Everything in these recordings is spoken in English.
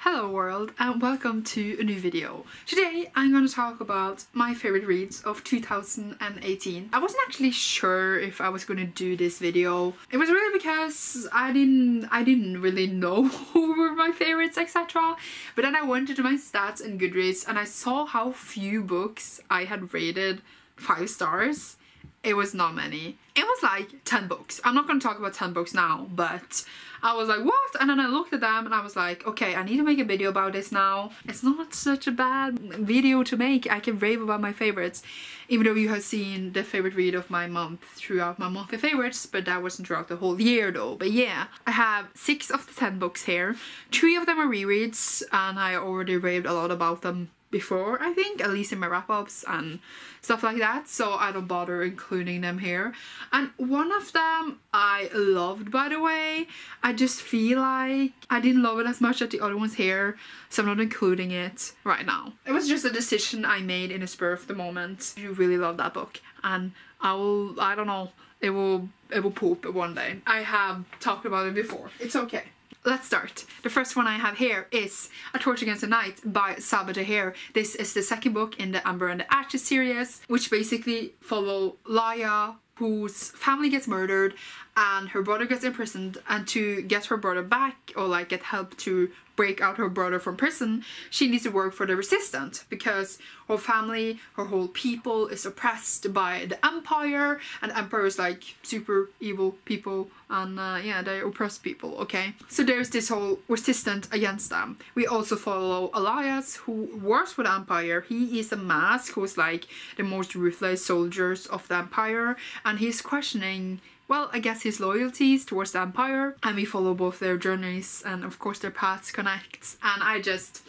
Hello world and welcome to a new video. Today I'm going to talk about my favorite reads of 2018. I wasn't actually sure if I was going to do this video. It was really because I didn't really know who were my favorites, etc. But then I went into my stats and Goodreads and I saw how few books I had rated 5 stars. It was not many. It was like 10 books. I'm not going to talk about 10 books now, but I was like, what? And then I looked at them and I was like, okay, I need to make a video about this now. It's not such a bad video to make. I can rave about my favorites, even though you have seen the favorite read of my month throughout my monthly favorites, but that wasn't throughout the whole year though. But yeah, I have 6 of the 10 books here. 3 of them are rereads and I already raved a lot about them before, I think, at least in my wrap-ups and stuff like that, so I don't bother including them here. And one of them I loved, by the way. I just feel like I didn't love it as much as the other ones here, so I'm not including it right now. It was just a decision I made in a spur of the moment. I really love that book and I don't know, it will poop one day. I have talked about it before. It's okay. Let's start. The first one I have here is A Torch Against the Night by Sabaa Tahir. This is the second book in the Amber and the Ashes series, which basically follow Laya, whose family gets murdered and her brother gets imprisoned, and to get her brother back, or like get help to break out her brother from prison, she needs to work for the resistance because her family, her whole people is oppressed by the Empire, and the Empire is like super evil people and yeah, they oppress people, okay? So there's this whole resistance against them. We also follow Elias, who works with the Empire. He is a mask who's like the most ruthless soldiers of the Empire, and he's questioning, well, I guess his loyalties towards the Empire, and we follow both their journeys and of course their paths connect. And I just,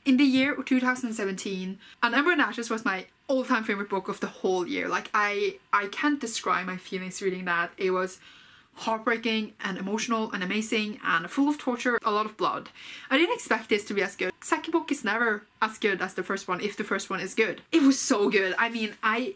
in the year 2017, and Amber and Ashes was my all-time favorite book of the whole year. Like I can't describe my feelings reading that. It was heartbreaking and emotional and amazing and full of torture, a lot of blood. I didn't expect this to be as good. Second book is never as good as the first one if the first one is good. It was so good. I mean, I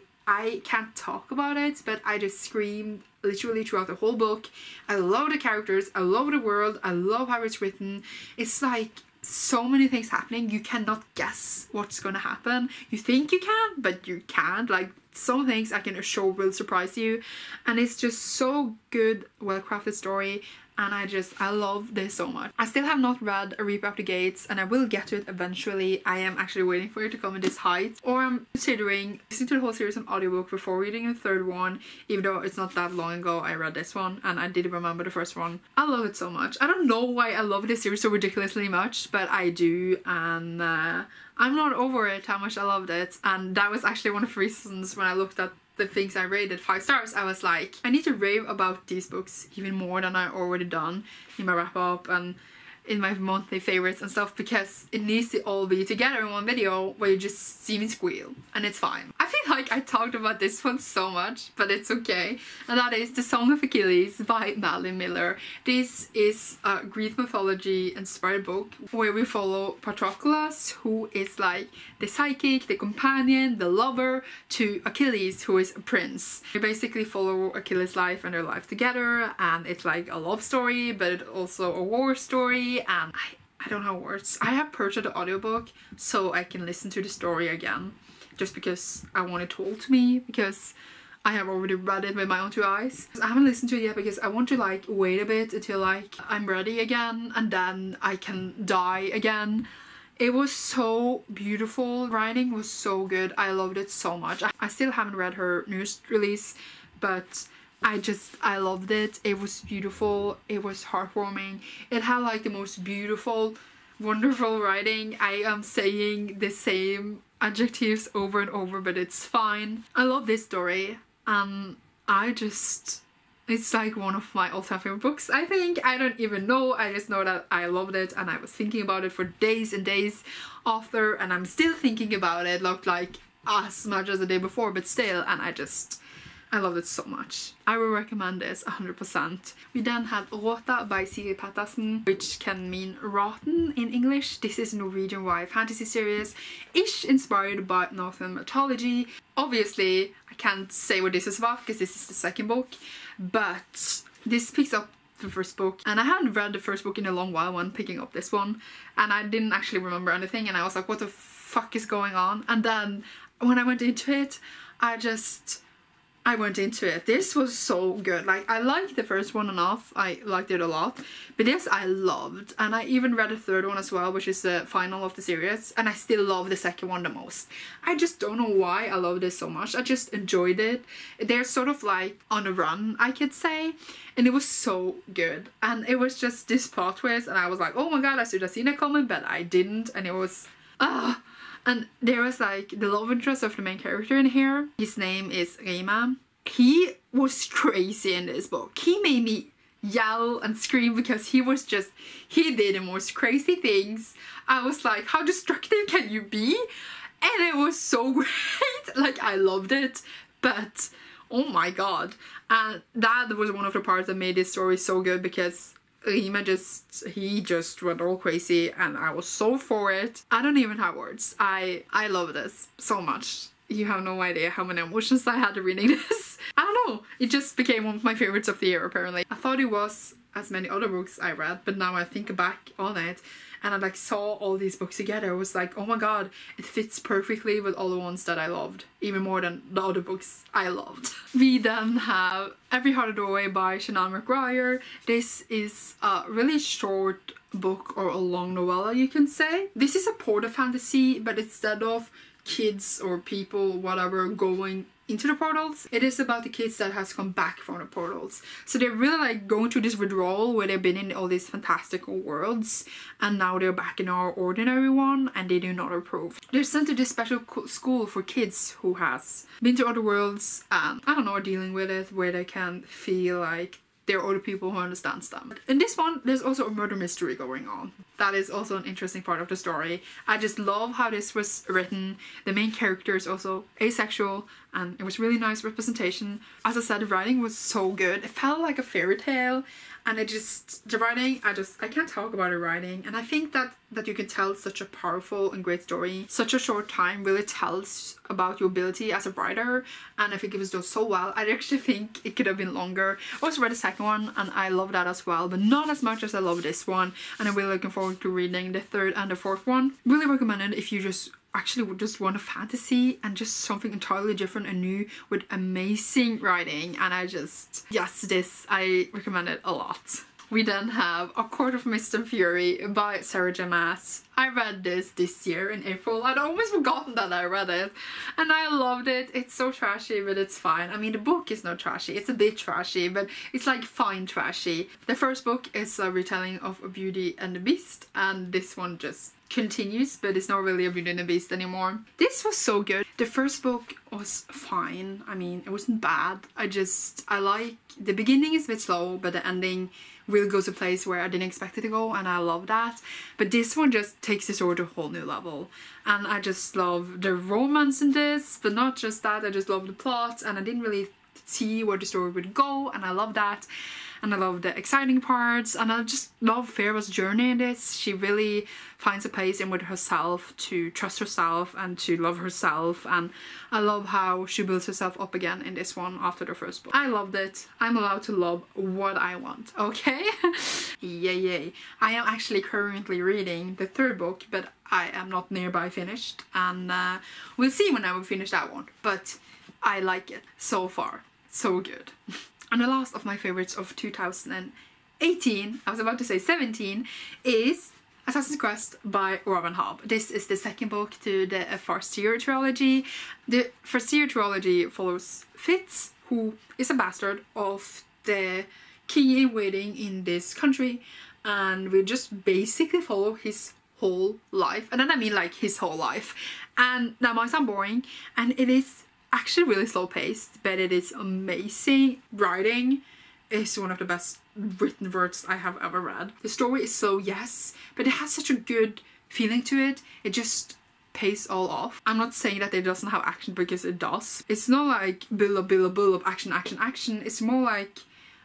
can't talk about it, but I just screamed literally throughout the whole book. I love the characters, I love the world, I love how it's written. It's like so many things happening, you cannot guess what's gonna happen. You think you can, but you can't. Like, some things I can assure will surprise you, and it's just so good, well-crafted story. And I love this so much. I still have not read A Reap Out the Gates, and I will get to it eventually. I am actually waiting for it to come in this height, or I'm considering listening to the whole series on audiobook before reading the third one, even though it's not that long ago I read this one and I did remember the first one. I love it so much. I don't know why I love this series so ridiculously much, but I do, and I'm not over it how much I loved it. And that was actually one of the reasons when I looked at the things I rated 5 stars, I was like, I need to rave about these books even more than I already done in my wrap up and in my monthly favorites and stuff, because it needs to all be together in one video where you just see me squeal, and it's fine. I feel like I talked about this one so much, but it's okay. And that is The Song of Achilles by Madeline Miller. This is a Greek mythology inspired book where we follow Patroclus, who is like the psychic, the companion, the lover to Achilles, who is a prince. We basically follow Achilles' life and their life together, and it's like a love story, but it's also a war story. And I don't have words. I have purchased the audiobook so I can listen to the story again, just because I want it told to me, because I have already read it with my own 2 eyes. I haven't listened to it yet because I want to like wait a bit until like I'm ready again, and then I can die again. It was so beautiful. Writing was so good. I loved it so much. I still haven't read her newest release, but I loved it. It was beautiful. It was heartwarming. It had like the most beautiful, wonderful writing. I am saying the same adjectives over and over, but it's fine. I love this story. It's like one of my all-time favorite books, I think. I don't even know. I just know that I loved it, and I was thinking about it for days and days after, and I'm still thinking about it. Looked like as much as the day before, but still, and I love it so much. I will recommend this 100%. We then had Rota by Siri Patterson, which can mean rotten in English. This is a Norwegian YA fantasy series, ish inspired by Northern mythology. Obviously, I can't say what this is about because this is the second book, but this picks up the first book, and I hadn't read the first book in a long while when picking up this one, and I didn't actually remember anything, and I was like, what the fuck is going on? And then when I went into it, I went into it. This was so good. Like, I liked the first one enough. I liked it a lot. But this I loved. And I even read the third one as well, which is the final of the series. And I still love the second one the most. I just don't know why I love this so much. I just enjoyed it. They're sort of like on a run, I could say. And it was so good. And it was just this plot twist. And I was like, oh my god, I should have seen it coming. But I didn't. And it was... And there was like the love interest of the main character in here. His name is Rima. He was crazy in this book. He made me yell and scream because he did the most crazy things. I was like, how destructive can you be? And it was so great. Like, I loved it. But, oh my god. And that was one of the parts that made this story so good, because Rima he just went all crazy, and I was so for it. I don't even have words. I love this so much. You have no idea how many emotions I had reading this. I don't know. It just became one of my favorites of the year, apparently. I thought it was as many other books I read, but now I think back on it and I like saw all these books together. I was like, oh my god, it fits perfectly with all the ones that I loved, even more than the other books I loved. We then have Every Heart a Doorway by Shannon McGuire. This is a really short book, or a long novella, you can say. This is a portal fantasy, but instead of kids or people, whatever, going into the portals, it is about the kids that has come back from the portals. So they're really like going through this withdrawal where they've been in all these fantastical worlds, and now they're back in our ordinary one, and they do not approve. They're sent to this special school for kids who has been to other worlds and, I don't know, are dealing with it, where they can feel like there are other people who understands them. In this one, there's also a murder mystery going on. That is also an interesting part of the story. I just love how this was written. The main character is also asexual, and it was really nice representation. As I said, the writing was so good. It felt like a fairy tale, and the writing, I can't talk about the writing. And I think that you can tell such a powerful and great story. Such a short time really tells about your ability as a writer, and I think it was done so well. I actually think it could have been longer. I also read the second one, and I love that as well, but not as much as I love this one. And I'm really looking forward to reading the third and the fourth one. Really recommend it if you just want a fantasy and just something entirely different and new with amazing writing. And this I recommend it a lot. We then have A Quart of Mr Fury by Sarah J Maas. I read this year in April. I'd almost forgotten that I read it, and I loved it. It's so trashy, but it's fine. I mean, the book is not trashy. It's a bit trashy, but it's like fine trashy. The first book is a retelling of A Beauty and the Beast, and this one just continues, but it's not really A Beauty and the Beast anymore. This was so good. The first book was fine. I mean, it wasn't bad. I like the beginning is a bit slow, but the ending really goes to a place where I didn't expect it to go, and I love that. But this one just takes the story to a whole new level, and I just love the romance in this, but not just that, I just love the plot, and I didn't really see where the story would go, and I love that. And I love the exciting parts, and I just love Farah's journey in this. She really finds a place in with herself, to trust herself and to love herself, and I love how she builds herself up again in this one after the first book. I loved it. I'm allowed to love what I want, okay? Yay. I am actually currently reading the third book, but I am not nearby finished, and we'll see when I will finish that one, but I like it so far. So good. And the last of my favorites of 2018, I was about to say 17, is Assassin's Quest by Robin Hobb. This is the second book to the Farseer trilogy. The Farseer trilogy follows Fitz, who is a bastard of the king in waiting in this country, and we just basically follow his whole life. And then I mean like his whole life. And that might sound boring, and it is actually really slow paced, but it is amazing. Writing is one of the best written words I have ever read. The story is so yes, but it has such a good feeling to it. It just pays all off. I'm not saying that it doesn't have action, because it does. It's not like build up, action. It's more like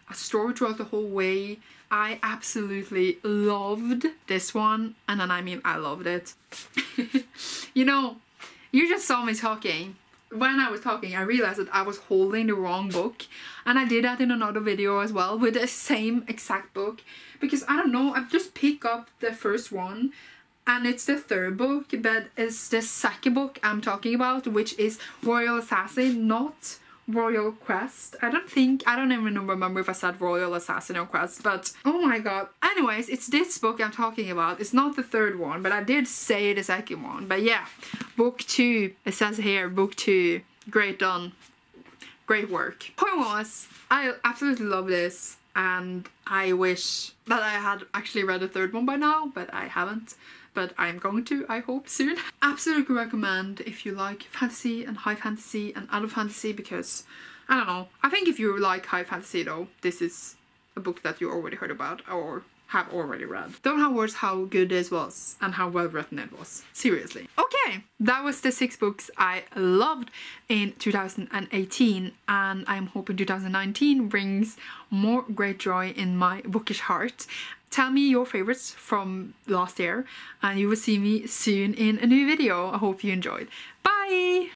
a story throughout the whole way. I absolutely loved this one, and then I mean I loved it. You know, you just saw me talking when I was talking, I realized that I was holding the wrong book, and I did that in another video as well with the same exact book, because I don't know, I just pick up the first one and it's the third book, but it's the second book I'm talking about, which is Royal Assassin, not Royal Quest. I don't even remember if I said Royal Assassin or Quest, but oh my god. Anyways, it's this book I'm talking about. It's not the third one, but I did say the second one. But yeah, book 2, it says here, book 2, great done, great work. Point was, I absolutely love this, and I wish that I had actually read the third one by now, but I haven't. But I'm going to, I hope, soon. Absolutely recommend if you like fantasy and high fantasy and adult fantasy, because, I don't know, I think if you like high fantasy though, this is a book that you already heard about or have already read. Don't have words how good this was and how well written it was. Seriously. Okay, that was the 6 books I loved in 2018, and I'm hoping 2019 brings more great joy in my bookish heart. Tell me your favorites from last year, and you will see me soon in a new video. I hope you enjoyed. Bye!